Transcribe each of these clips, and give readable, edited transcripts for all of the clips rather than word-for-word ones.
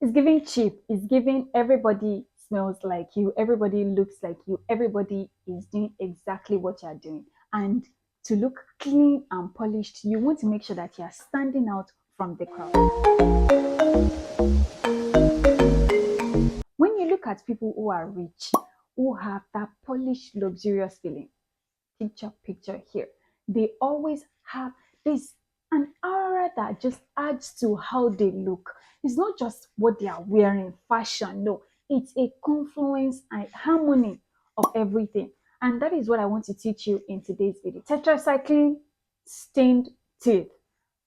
It's giving cheap. It's giving everybody smells like you, everybody looks like you, everybody is doing exactly what you're doing. And to look clean and polished, you want to make sure that you're standing out from the crowd. When you look at people who are rich, who have that polished, luxurious feeling, picture here, they always have this an aura that just adds to how they look. It's not just what they are wearing, fashion. No, it's a confluence and harmony of everything. And that is what I want to teach you in today's video. Tetracycline stained teeth.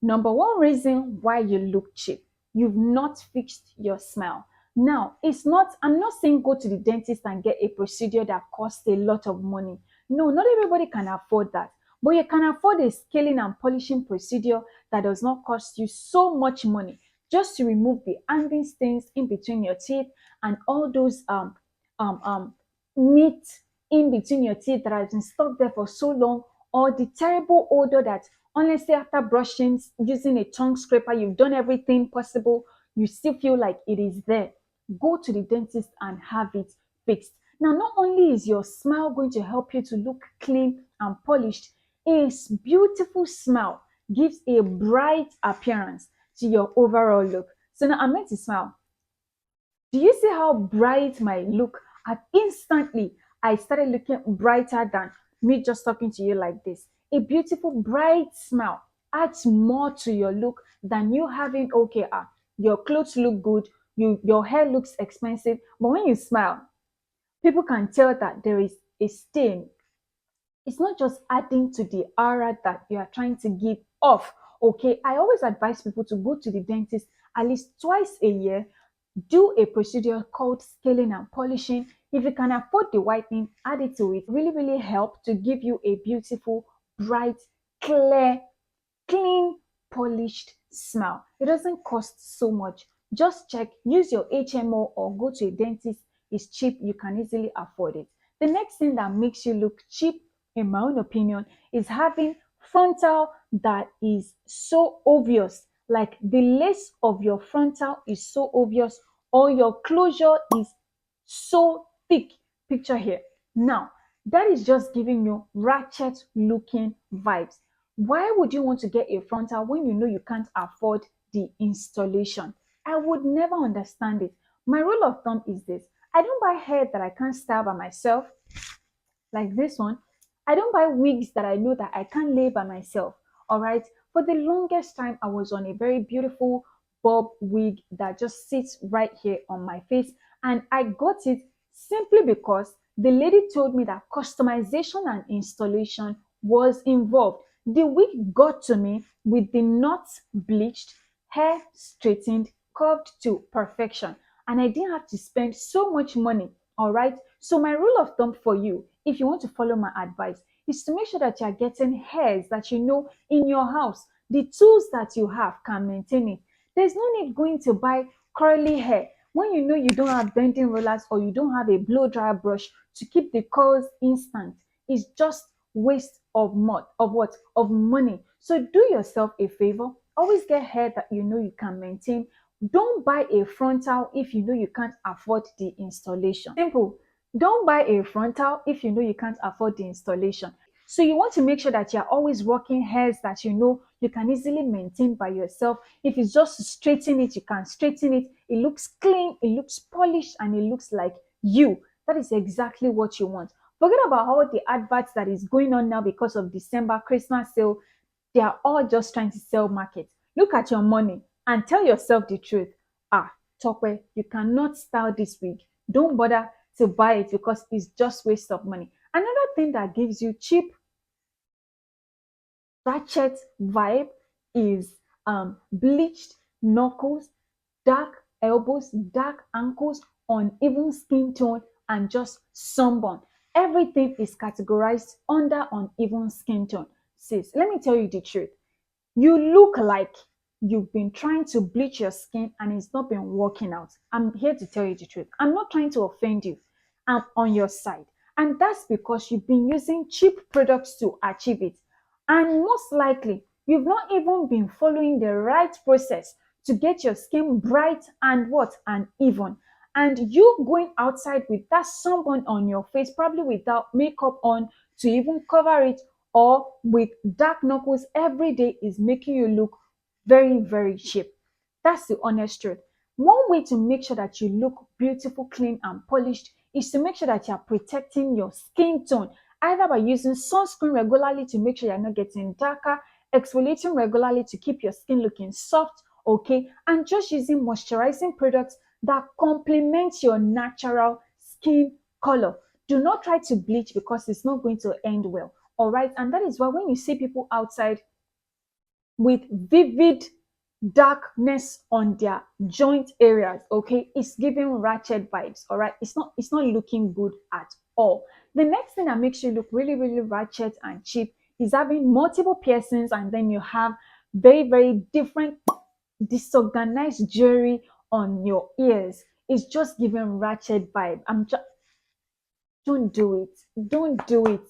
Number one reason why you look cheap, you've not fixed your smile. Now, I'm not saying go to the dentist and get a procedure that costs a lot of money. No, not everybody can afford that. But you can afford a scaling and polishing procedure that does not cost you so much money just to remove the hanging stains in between your teeth and all those um, um, meat in between your teeth that has been stuck there for so long, or the terrible odor that honestly after brushing using a tongue scraper, you've done everything possible, you still feel like it is there. Go to the dentist and have it fixed. Now, not only is your smile going to help you to look clean and polished, a beautiful smile gives a bright appearance to your overall look. So now I'm meant to smile. Do you see how bright my look? And instantly, I started looking brighter than me just talking to you like this. A beautiful, bright smile adds more to your look than you having, okay, your clothes look good, your hair looks expensive, but when you smile, people can tell that there is a stain. It's not just adding to the aura that you are trying to give off. Okay, I always advise people to go to the dentist at least twice a year, do a procedure called scaling and polishing. If you can afford the whitening, add it to it. Really, really help to give you a beautiful, bright, clear, clean, polished smile. It doesn't cost so much. Just check, use your HMO or go to a dentist. It's cheap, you can easily afford it. The next thing that makes you look cheap, in my own opinion, is having frontal that is so obvious. Like the lace of your frontal is so obvious, or your closure is so thick. Picture here. Now, that is just giving you ratchet looking vibes. Why would you want to get a frontal when you know you can't afford the installation? I would never understand it. My rule of thumb is this: I don't buy hair that I can't style by myself, like this one. I don't buy wigs that I know that I can't lay by myself. All right. For the longest time, I was on a very beautiful bob wig that just sits right here on my face. And I got it simply because the lady told me that customization and installation was involved. The wig got to me with the knots bleached, hair straightened, curved to perfection. And I didn't have to spend so much money. All right. So, my rule of thumb for you, if you want to follow my advice, is to make sure that you're getting hairs that you know in your house. The tools that you have can maintain it. There's no need going to buy curly hair when you know you don't have bending rollers or you don't have a blow dryer brush to keep the curls instant. It's just waste of of money. So do yourself a favor. Always get hair that you know you can maintain. Don't buy a frontal if you know you can't afford the installation. Simple. Don't buy a frontal if you know you can't afford the installation. So you want to make sure that you're always rocking hairs that you know you can easily maintain by yourself. If it's just to straighten it, you can straighten it. It looks clean, it looks polished, and it looks like you. That is exactly what you want. Forget about all the adverts that is going on now because of December Christmas sale. They are all just trying to sell market. Look at your money and tell yourself the truth. Tokwe, you cannot style this wig. Don't bother to buy it because it's just waste of money. Another thing that gives you cheap ratchet vibe is bleached knuckles, dark elbows, dark ankles, uneven skin tone, and just sunburn. Everything is categorized under uneven skin tone. Sis, let me tell you the truth. You look like you've been trying to bleach your skin and it's not been working out. I'm here to tell you the truth. I'm not trying to offend you. I'm on your side. And that's because you've been using cheap products to achieve it. And most likely, you've not even been following the right process to get your skin bright and what? And even. And you going outside with that sunburn on your face, probably without makeup on to even cover it, or with dark knuckles every day, is making you look very, very cheap. That's the honest truth. One way to make sure that you look beautiful, clean, and polished is to make sure that you're protecting your skin tone, either by using sunscreen regularly to make sure you're not getting darker, exfoliating regularly to keep your skin looking soft, okay, and just using moisturizing products that complement your natural skin color. Do not try to bleach because it's not going to end well. All right. And that is why when you see people outside with vivid darkness on their joint areas, okay, it's giving ratchet vibes. All right, it's not looking good at all. The next thing that makes you look really, really ratchet and cheap is having multiple piercings, and then you have very, very different disorganized jewelry on your ears. It's just giving ratchet vibe. Don't do it. Don't do it.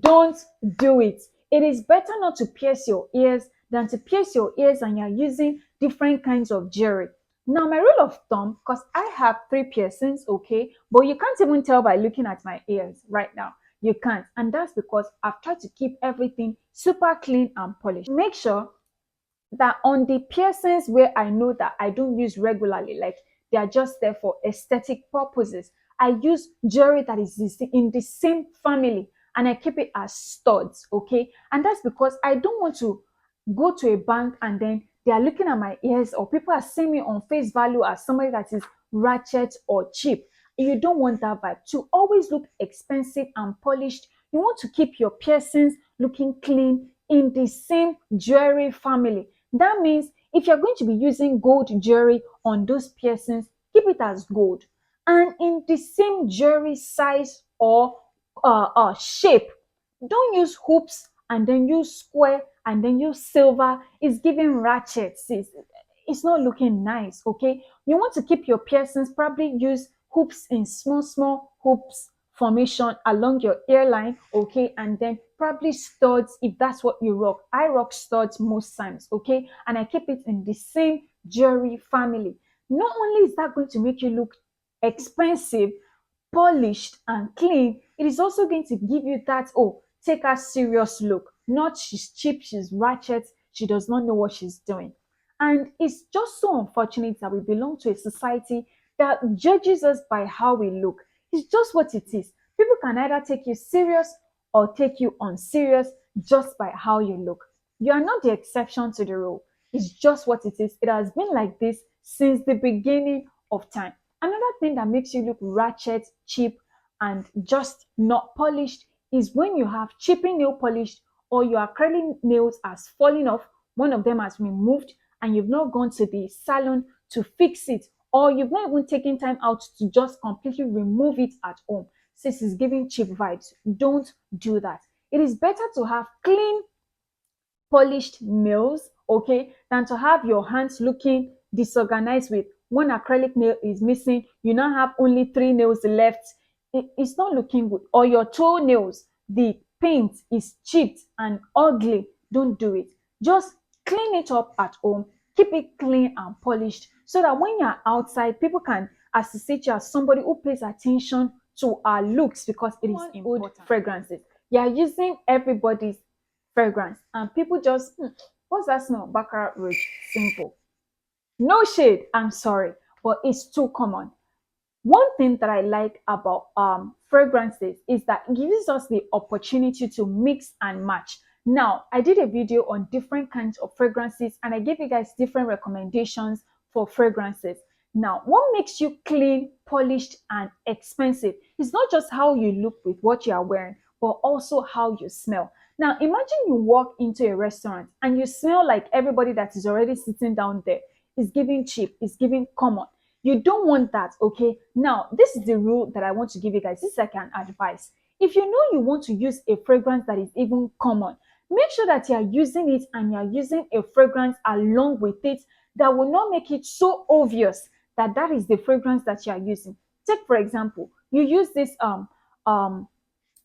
Don't do it. It is better not to pierce your ears than to pierce your ears and you're using different kinds of jewelry. Now, my rule of thumb, because I have three piercings, okay, but you can't even tell by looking at my ears right now. You can't. And that's because I've tried to keep everything super clean and polished. Make sure that on the piercings where I know that I don't use regularly, like they are just there for aesthetic purposes, I use jewelry that is in the same family and I keep it as studs, okay? And that's because I don't want to go to a bank and then they are looking at my ears, or people are seeing me on face value as somebody that is ratchet or cheap. You don't want that vibe. To always look expensive and polished, you want to keep your piercings looking clean in the same jewelry family. That means if you're going to be using gold jewelry on those piercings, keep it as gold and in the same jewelry size or shape. Don't use hoops and then use square and then use silver. It's giving ratchet. It's not looking nice, okay? You want to keep your piercings, probably use hoops in small, small hoops formation along your hairline, okay, and then probably studs if that's what you rock. I rock studs most times, okay, and I keep it in the same jewelry family. Not only is that going to make you look expensive, polished, and clean, it is also going to give you that, oh, take her serious look. Not she's cheap, she's ratchet, she does not know what she's doing. And it's just so unfortunate that we belong to a society that judges us by how we look. It's just what it is. People can either take you serious or take you unserious just by how you look. You are not the exception to the rule. It's just what it is. It has been like this since the beginning of time. Another thing that makes you look ratchet, cheap, and just not polished is when you have chipping nail polish or your acrylic nails has fallen off, one of them has been moved, and you've not gone to the salon to fix it, or you've not even taken time out to just completely remove it at home. Since it's giving cheap vibes, don't do that. It is better to have clean, polished nails, okay, than to have your hands looking disorganized with one acrylic nail is missing. You now have only three nails left. It's not looking good. Or your toenails, the paint is chipped and ugly. Don't do it. Just clean it up at home. Keep it clean and polished so that when you're outside, people can associate you as somebody who pays attention to our looks because it is important. Fragrances. You're using everybody's fragrance and people just what's that smell? Baccarat Rouge. Simple. No shade, I'm sorry, but it's too common. One thing that I like about fragrances is that it gives us the opportunity to mix and match. Now, I did a video on different kinds of fragrances and I gave you guys different recommendations for fragrances. Now, what makes you clean, polished, and expensive is not just how you look with what you are wearing, but also how you smell. Now, imagine you walk into a restaurant and you smell like everybody that is already sitting down there is giving cheap, is giving common. You don't want that, okay? Now, this is the rule that I want to give you guys. This is like an advice. If you know you want to use a fragrance that is even common, make sure that you are using it and you are using a fragrance along with it that will not make it so obvious that that is the fragrance that you are using. Take, for example, you use this um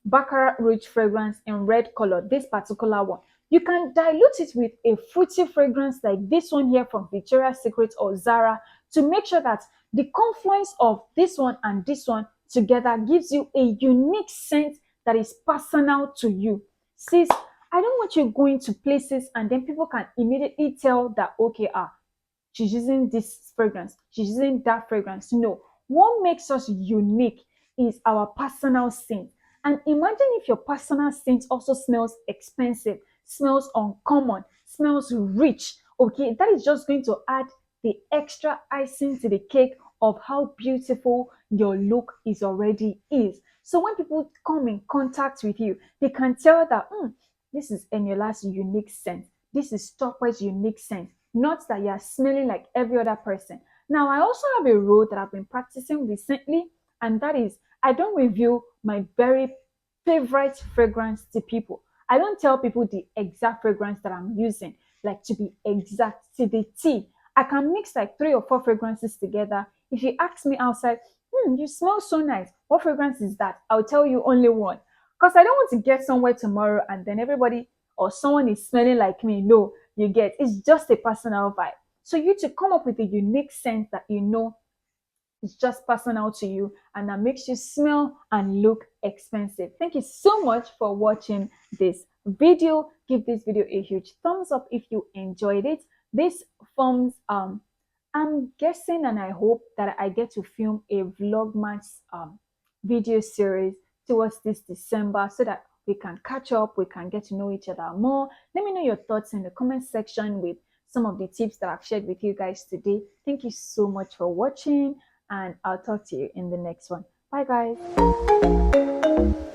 Baccarat Rouge fragrance in red color, this particular one. You can dilute it with a fruity fragrance like this one here from Victoria's Secret or Zara to make sure that the confluence of this one and this one together gives you a unique scent that is personal to you. Sis, I don't want you going to places and then people can immediately tell that, okay, she's using this fragrance, she's using that fragrance. No, what makes us unique is our personal scent. And imagine if your personal scent also smells expensive, smells uncommon, smells rich. Okay, that is just going to add the extra icing to the cake of how beautiful your look is already is. So when people come in contact with you, they can tell that this is Eniola's unique scent. This is Topper's unique scent. Not that you're smelling like every other person. Now, I also have a rule that I've been practicing recently, and that is I don't reveal my very favorite fragrance to people. I don't tell people the exact fragrance that I'm using, like to be exact to the T. I can mix like three or four fragrances together. If you ask me outside, you smell so nice. What fragrance is that? I'll tell you only one. Because I don't want to get somewhere tomorrow and then everybody or someone is smelling like me. No, you get it's just a personal vibe. So you to come up with a unique scent that you know is just personal to you and that makes you smell and look expensive. Thank you so much for watching this video. Give this video a huge thumbs up if you enjoyed it. This forms I'm guessing and I hope that I get to film a vlogmas video series towards this December so that we can catch up, we can get to know each other more. Let me know your thoughts in the comment section with some of the tips that I've shared with you guys today. Thank you so much for watching and I'll talk to you in the next one. Bye guys.